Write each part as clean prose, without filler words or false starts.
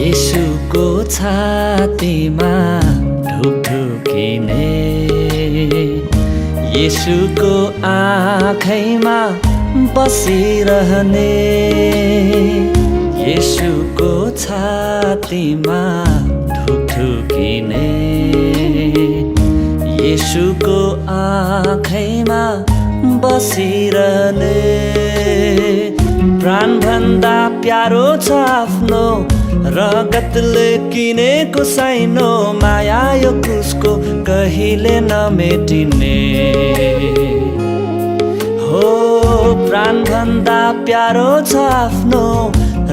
येशूको छातीमा ढुकढुकिने येशूको आँखैमा बसिरहने येशूको छातीमा ढुकढुकिने येशूको आँखैमा बसिरहने प्राणभन्दा प्यारो छ आफ्नो रगतले किनेको साइनो माया यो क्रुसको कहिले नमेटिने हो प्राणभन्दा प्यारो छ आफ्नो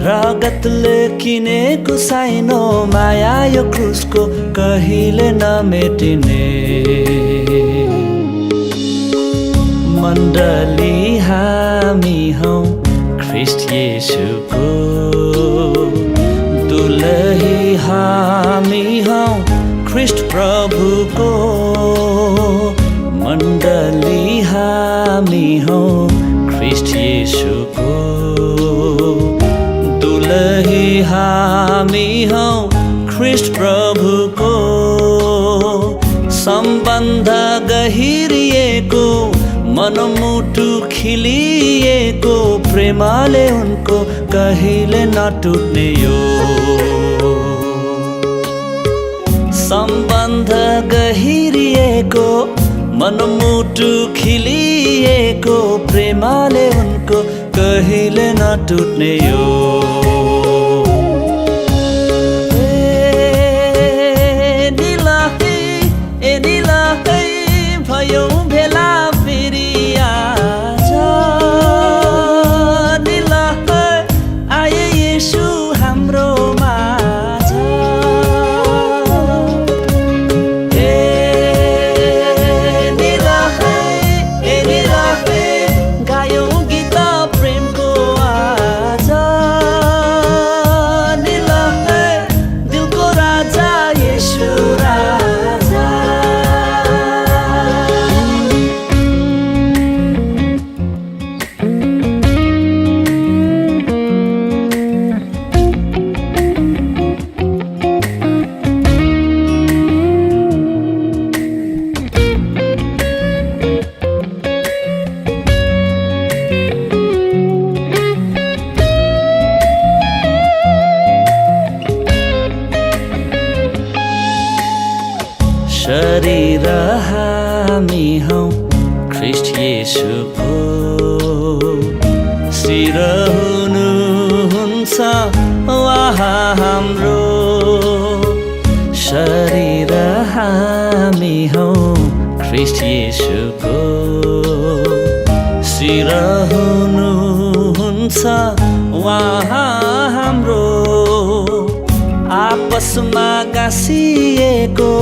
रगतले किनेको साइनो माया यो क्रुसको कहिले नमेटिने मण्डली हामी हौं ख्रिस्ट येशूको दुलही हामी हौं ख्रिस्ट प्रभुको मण्डली हामी हौं ख्रिस्ट येशूको दुलही हामी हौं ख्रिस्ट प्रभुको सम्बन्ध गहिरिएको मनमुटु खिलिएको प्रेमले उनको कहिले नटुट्ने यो सम्बन्ध गहिरिएको मनमुटु खिलिएको प्रेमले उनको कहिले नटुट्ने यो शरीर हामी हौं ख्रिस्ट येशूको शिर हुनुहुन्छ उहाँ हाम्रो शरीर हामी हौं ख्रिस्ट येशूको शिर हुनुहुन्छ उहाँ हाम्रो आपसमा गाँसिएको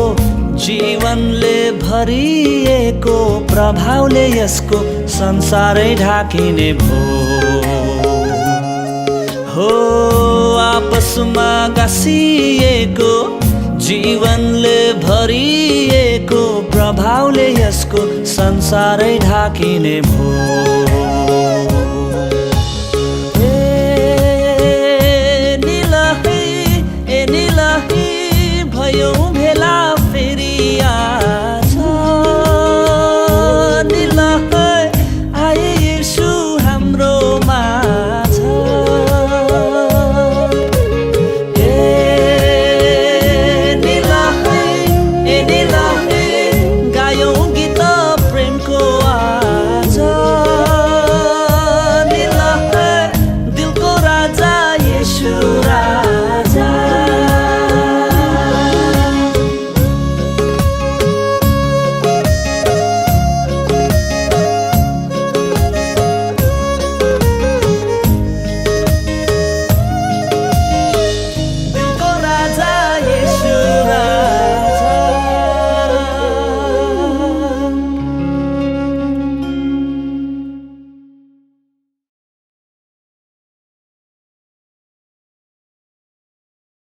जीवनले भरिएको प्रभावले यसको संसारै ढाकिने भो हो आपसमा गाँसिएको जीवनले भरिएको प्रभावले यसको संसारै ढाकिने भो निलही भयो